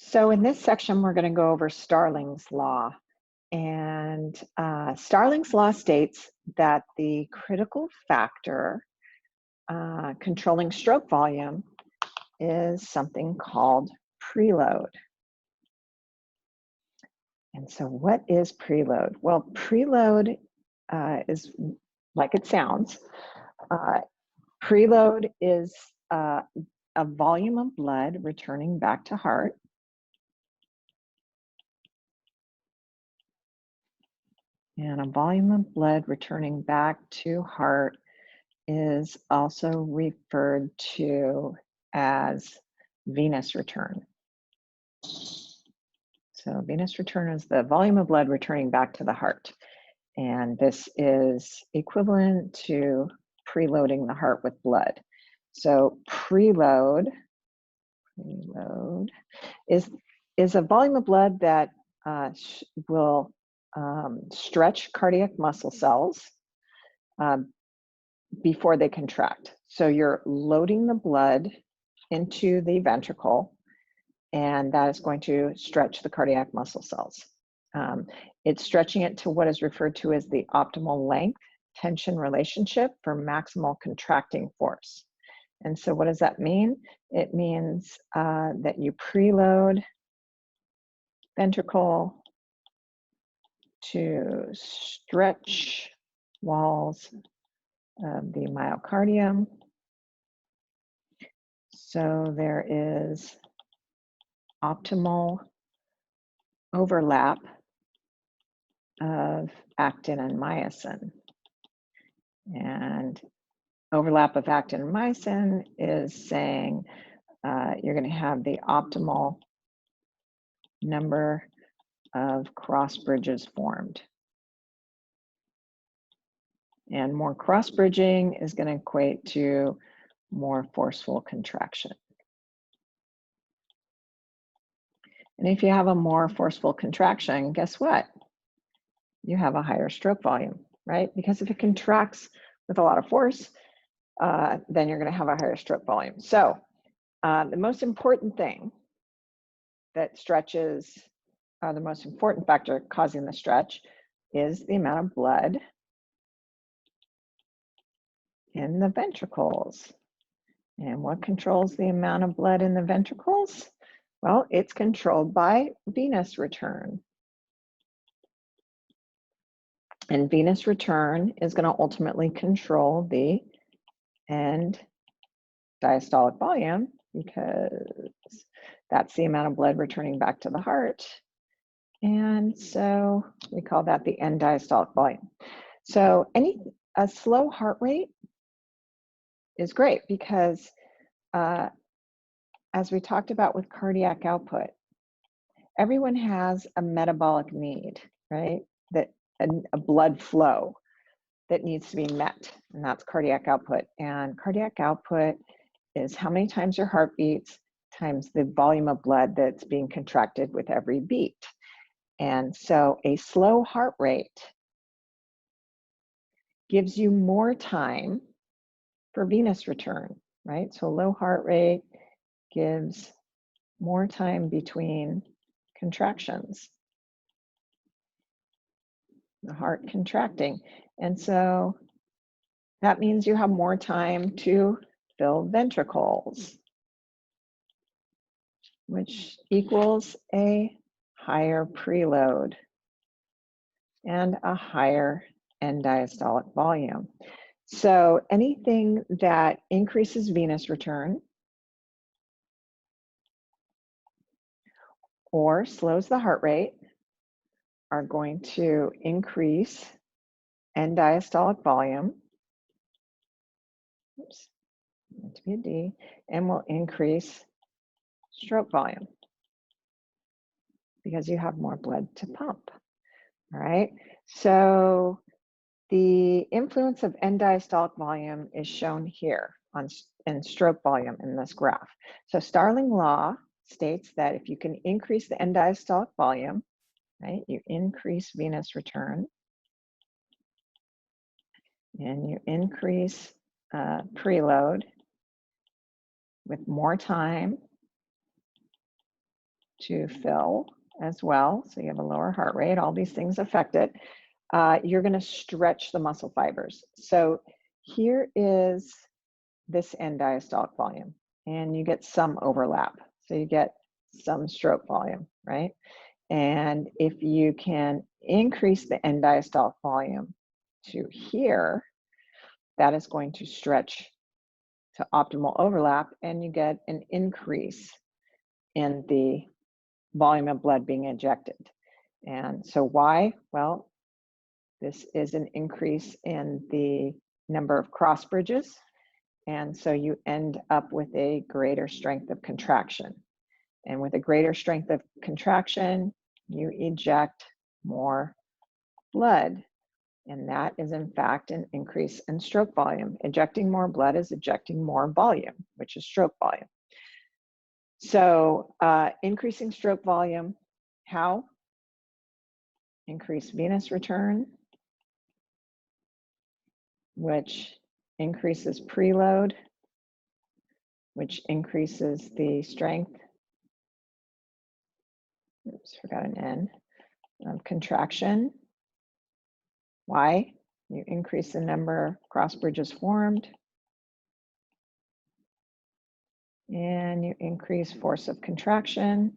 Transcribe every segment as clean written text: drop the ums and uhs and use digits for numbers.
So in this section, we're going to go over Starling's Law. And Starling's Law states that the critical factor controlling stroke volume is something called preload. And so what is preload? Well, preload is like it sounds. Preload is a volume of blood returning back to heart. And a volume of blood returning back to heart is also referred to as venous return. So venous return is the volume of blood returning back to the heart. And this is equivalent to preloading the heart with blood. So preload is a volume of blood that will stretch cardiac muscle cells before they contract. So you're loading the blood into the ventricle, and that is going to stretch the cardiac muscle cells. It's stretching it to what is referred to as the optimal length tension relationship for maximal contracting force. And so what does that mean? It means that you preload ventricle to stretch walls of the myocardium. So there is optimal overlap of actin and myosin. And overlap of actin and myosin is saying you're going to have the optimal number of cross bridges formed. And more cross bridging is going to equate to more forceful contraction. And if you have a more forceful contraction, guess what? You have a higher stroke volume, right? Because if it contracts with a lot of force, then you're going to have a higher stroke volume. So the most important thing that stretches, the most important factor causing the stretch is the amount of blood in the ventricles. And what controls the amount of blood in the ventricles? Well, it's controlled by venous return. And venous return is going to ultimately control the end diastolic volume, because that's the amount of blood returning back to the heart. And so we call that the end diastolic volume. So a slow heart rate is great because as we talked about with cardiac output, everyone has a metabolic need, right? That a blood flow that needs to be met, and that's cardiac output. And cardiac output is how many times your heart beats times the volume of blood that's being contracted with every beat. And so a slow heart rate gives you more time for venous return, right? So a low heart rate gives more time between contractions, the heart contracting. And so that means you have more time to fill ventricles, which equals a higher preload and a higher end diastolic volume. So anything that increases venous return or slows the heart rate are going to increase end diastolic volume. Oops, meant to be a D, and will increase stroke volume because you have more blood to pump. All right, so the influence of end diastolic volume is shown here in stroke volume in this graph. So Starling Law states that if you can increase the end diastolic volume, right, you increase venous return and you increase preload with more time to fill as well. So you have a lower heart rate, all these things affect it. You're going to stretch the muscle fibers. So here is this end diastolic volume, and you get some overlap. So you get some stroke volume, right? And if you can increase the end diastolic volume to here, that is going to stretch to optimal overlap, and you get an increase in the volume of blood being ejected. And so why? Well, this is an increase in the number of cross bridges. And so you end up with a greater strength of contraction. And with a greater strength of contraction, you eject more blood. And that is in fact an increase in stroke volume. Ejecting more blood is ejecting more volume, which is stroke volume. So increasing stroke volume, how? Increase venous return, which increases preload, which increases the strength. Oops, forgot an N. Contraction. Why? You increase the number of cross bridges formed, and you increase force of contraction,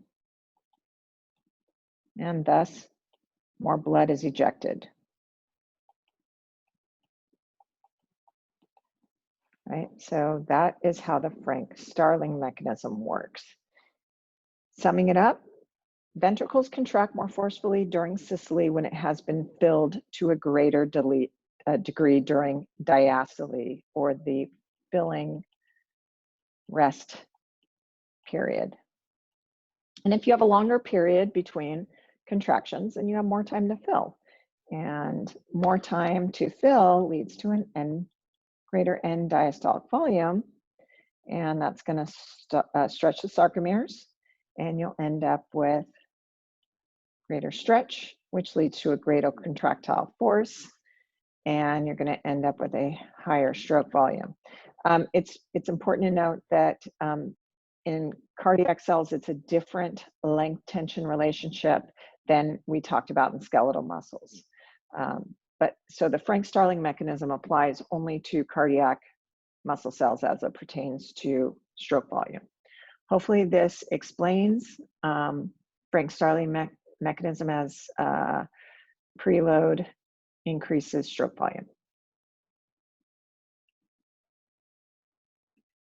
and thus more blood is ejected. Right? So that is how the Frank-Starling mechanism works. Summing it up, ventricles contract more forcefully during systole when it has been filled to a greater degree during diastole, or the filling rest period. And if you have a longer period between contractions, then you have more time to fill. And more time to fill leads to an greater end diastolic volume, and that's going to stretch the sarcomeres, and you'll end up with greater stretch, which leads to a greater contractile force, and you're going to end up with a higher stroke volume. It's important to note that in cardiac cells, it's a different length tension relationship than we talked about in skeletal muscles. But so the Frank-Starling mechanism applies only to cardiac muscle cells as it pertains to stroke volume. Hopefully this explains Frank-Starling mechanism as preload increases stroke volume.